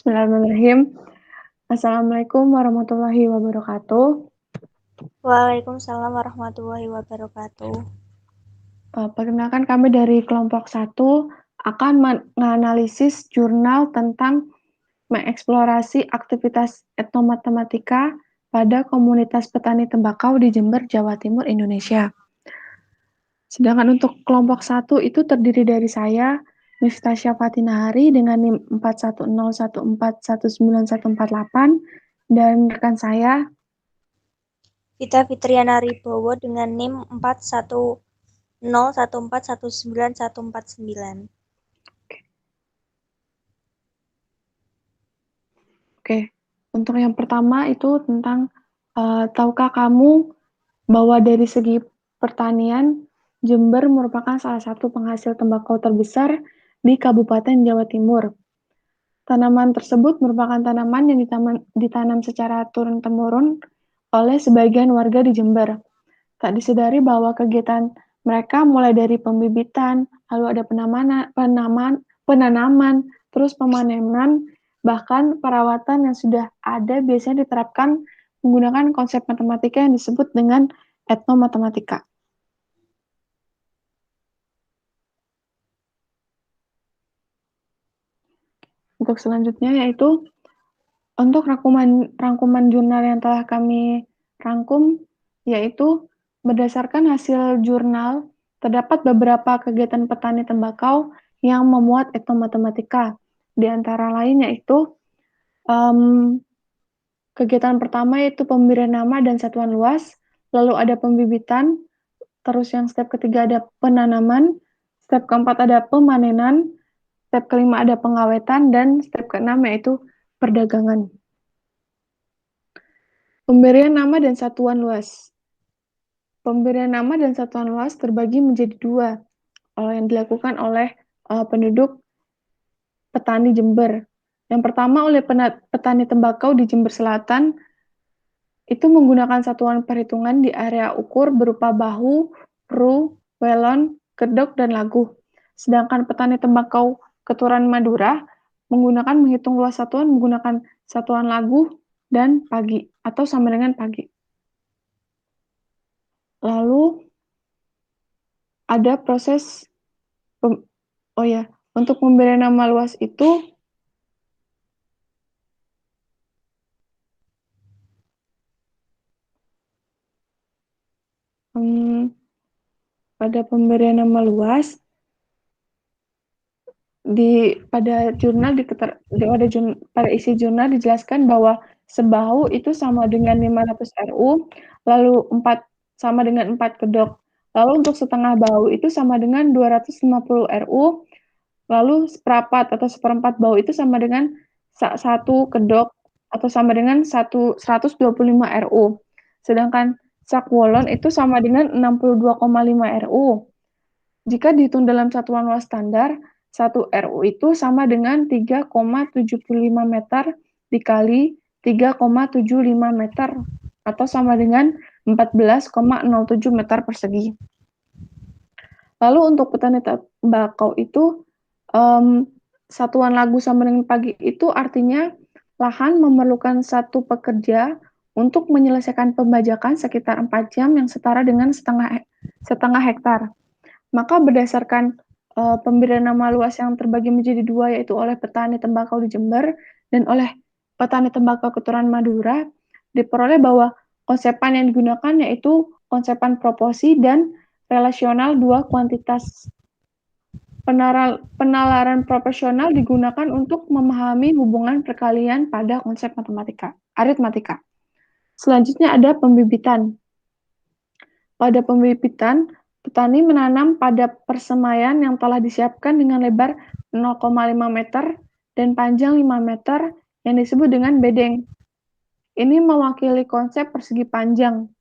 Bismillahirrahmanirrahim. Assalamualaikum warahmatullahi wabarakatuh. Waalaikumsalam warahmatullahi wabarakatuh. Perkenalkan kami dari kelompok 1 akan menganalisis jurnal tentang mengeksplorasi aktivitas etnomatematika pada komunitas petani tembakau di Jember, Jawa Timur, Indonesia. Sedangkan untuk kelompok 1 itu terdiri dari saya, Miftasya Fatinahari dengan NIM 4101419148 dan rekan saya Vita Fitriana Ribowo dengan NIM 4101419149. Oke, untuk yang pertama itu tentang tahukah kamu bahwa dari segi pertanian, Jember merupakan salah satu penghasil tembakau terbesar di Kabupaten Jawa Timur. Tanaman tersebut merupakan tanaman yang ditanam secara turun-temurun oleh sebagian warga di Jember. Tak disadari bahwa kegiatan mereka mulai dari pembibitan, lalu ada penanaman, terus pemanenan, bahkan perawatan yang sudah ada biasanya diterapkan menggunakan konsep matematika yang disebut dengan etnomatematika. Untuk selanjutnya yaitu untuk rangkuman jurnal yang telah kami rangkum, yaitu berdasarkan hasil jurnal, terdapat beberapa kegiatan petani tembakau yang memuat etnomatematika. Di antara lain yaitu kegiatan pertama yaitu pemberian nama dan satuan luas, lalu ada pembibitan, terus yang step ketiga ada penanaman, step keempat ada pemanenan, step kelima ada pengawetan, dan step keenam yaitu perdagangan. Pemberian nama dan satuan luas. Pemberian nama dan satuan luas terbagi menjadi dua, yang dilakukan oleh penduduk petani Jember. Yang pertama oleh petani tembakau di Jember Selatan, itu menggunakan satuan perhitungan di area ukur berupa bahu, ru, welon, kedok, dan laguh. Sedangkan petani tembakau keturunan Madura menghitung luas satuan menggunakan satuan laguh dan pagi atau sama dengan pagi. Lalu ada proses untuk pemberian nama luas itu pada pemberian nama luas pada isi jurnal dijelaskan bahwa sebahu itu sama dengan 500 RU, lalu 4 sama dengan 4 kedok. Lalu untuk setengah bahu itu sama dengan 250 RU, lalu seperempat atau seperempat bahu itu sama dengan 1 kedok atau sama dengan 125 RU. Sedangkan sak wolon itu sama dengan 62,5 RU. Jika dihitung dalam satuan luas standar, 1 RU itu sama dengan 3,75 meter dikali 3,75 meter atau sama dengan 14,07 meter persegi. Lalu untuk petani tembakau itu satuan lagu sama dengan pagi itu artinya lahan memerlukan satu pekerja untuk menyelesaikan pembajakan sekitar 4 jam yang setara dengan setengah hektar. Maka berdasarkan pemberian nama luas yang terbagi menjadi dua, yaitu oleh petani tembakau di Jember dan oleh petani tembakau keturunan Madura, diperoleh bahwa konsepan yang digunakan yaitu konsepan proporsi dan relasional dua kuantitas. Penalaran proporsional digunakan untuk memahami hubungan perkalian pada konsep aritmatika. Selanjutnya ada pembibitan. Pada pembibitan, petani menanam pada persemaian yang telah disiapkan dengan lebar 0,5 meter dan panjang 5 meter yang disebut dengan bedeng. Ini mewakili konsep persegi panjang,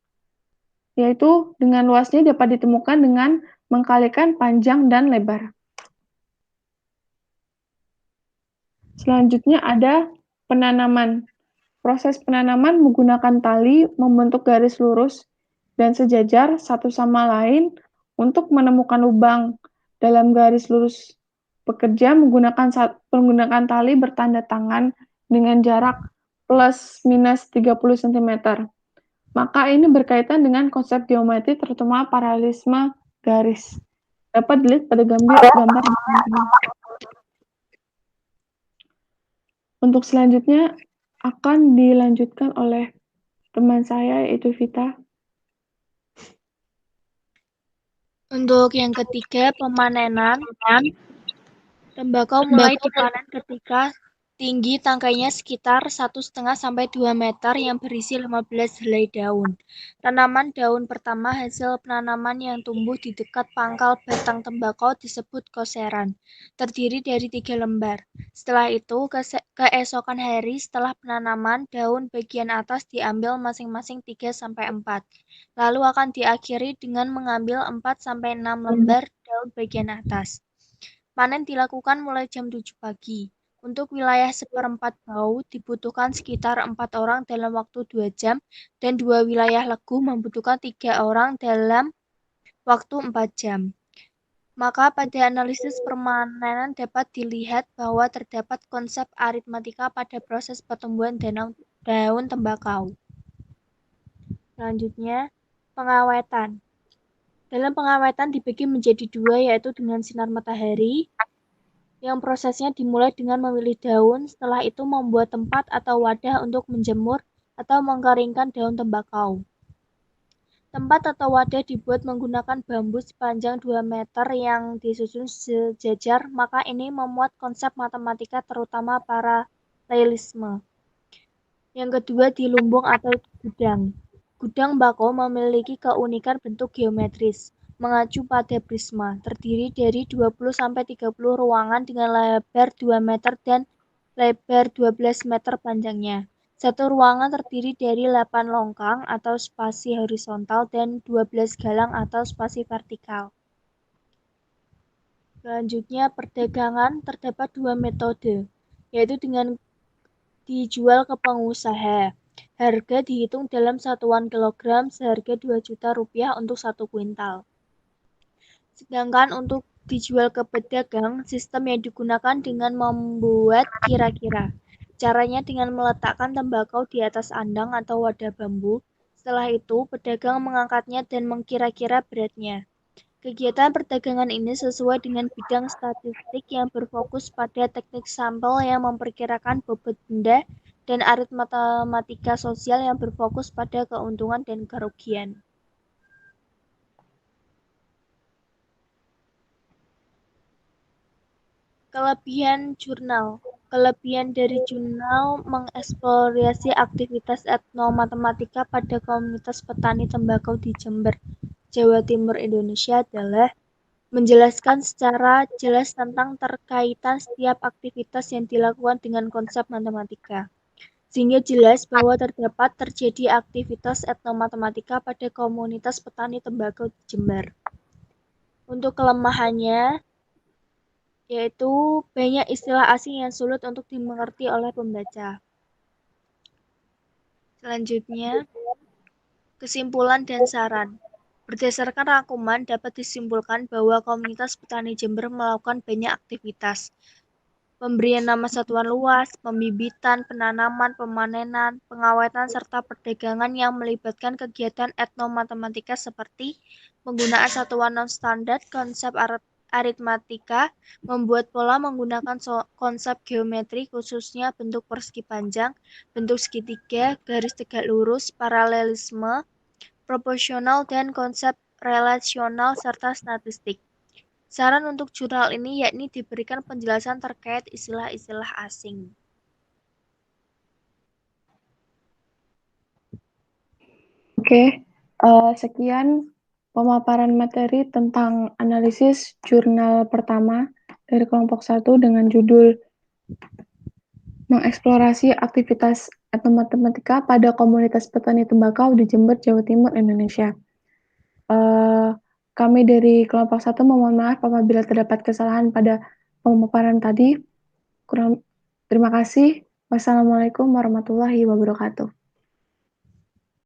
yaitu dengan luasnya dapat ditemukan dengan mengkalikan panjang dan lebar. Selanjutnya ada penanaman. Proses penanaman menggunakan tali membentuk garis lurus dan sejajar satu sama lain untuk menemukan lubang dalam garis lurus. Pekerja menggunakan tali bertanda tangan dengan jarak plus minus 30 cm. Maka ini berkaitan dengan konsep geometri terutama paralelisme garis. Dapat dilihat pada gambar di sini. Untuk selanjutnya akan dilanjutkan oleh teman saya yaitu Vita. Untuk yang ketiga, pemanenan. Tembakau mulai dipanen ketika tinggi tangkainya sekitar 1,5 sampai 2 meter yang berisi 15 helai daun. Tanaman daun pertama hasil penanaman yang tumbuh di dekat pangkal batang tembakau disebut koseran, terdiri dari 3 lembar. Setelah itu, keesokan hari setelah penanaman, daun bagian atas diambil masing-masing 3 sampai 4. Lalu akan diakhiri dengan mengambil 4 sampai 6 lembar daun bagian atas. Panen dilakukan mulai jam 7 pagi. Untuk wilayah seperempat bau dibutuhkan sekitar 4 orang dalam waktu 2 jam dan 2 wilayah legu membutuhkan 3 orang dalam waktu 4 jam. Maka pada analisis permanenan dapat dilihat bahwa terdapat konsep aritmatika pada proses pertumbuhan daun tembakau. Selanjutnya, pengawetan. Dalam pengawetan dibagi menjadi 2 yaitu dengan sinar matahari, yang prosesnya dimulai dengan memilih daun, setelah itu membuat tempat atau wadah untuk menjemur atau mengkeringkan daun tembakau. Tempat atau wadah dibuat menggunakan bambu sepanjang 2 meter yang disusun sejajar, maka ini memuat konsep matematika terutama paralelisme. Yang kedua, di lumbung atau gudang. Gudang bako memiliki keunikan bentuk geometris, mengacu pada prisma, terdiri dari 20-30 ruangan dengan lebar 2 meter dan lebar 12 meter panjangnya. Satu ruangan terdiri dari 8 longkang atau spasi horizontal dan 12 galang atau spasi vertikal. Selanjutnya, perdagangan terdapat 2 metode, yaitu dengan dijual ke pengusaha. Harga dihitung dalam satuan kilogram seharga 2 juta rupiah untuk 1 kuintal. Sedangkan untuk dijual ke pedagang, sistem yang digunakan dengan membuat kira-kira. Caranya dengan meletakkan tembakau di atas andang atau wadah bambu. Setelah itu, pedagang mengangkatnya dan mengkira-kira beratnya. Kegiatan perdagangan ini sesuai dengan bidang statistik yang berfokus pada teknik sampel yang memperkirakan bobot benda dan aritmatika sosial yang berfokus pada keuntungan dan kerugian. Kelebihan jurnal. Kelebihan dari jurnal mengeksplorasi aktivitas etnomatematika pada komunitas petani tembakau di Jember, Jawa Timur, Indonesia adalah menjelaskan secara jelas tentang terkaitan setiap aktivitas yang dilakukan dengan konsep matematika. Sehingga jelas bahwa terjadi aktivitas etnomatematika pada komunitas petani tembakau di Jember. Untuk kelemahannya, yaitu banyak istilah asing yang sulit untuk dimengerti oleh pembaca. Selanjutnya, kesimpulan dan saran. Berdasarkan rangkuman, dapat disimpulkan bahwa komunitas petani Jember melakukan banyak aktivitas. Pemberian nama satuan luas, pembibitan, penanaman, pemanenan, pengawetan, serta perdagangan yang melibatkan kegiatan etnomatematika seperti penggunaan satuan non-standar, konsep aritmatika, membuat pola menggunakan konsep geometri khususnya bentuk persegi panjang, bentuk segitiga, garis tegak lurus, paralelisme, proporsional, dan konsep relasional serta statistik. Saran untuk jurnal ini yakni diberikan penjelasan terkait istilah-istilah asing. Oke, sekian pemaparan materi tentang analisis jurnal pertama dari kelompok 1 dengan judul mengeksplorasi aktivitas etnomatematika pada komunitas petani tembakau di Jember, Jawa Timur, Indonesia. Kami dari kelompok 1 memohon maaf apabila terdapat kesalahan pada pemaparan tadi. Terima kasih. Wassalamualaikum warahmatullahi wabarakatuh.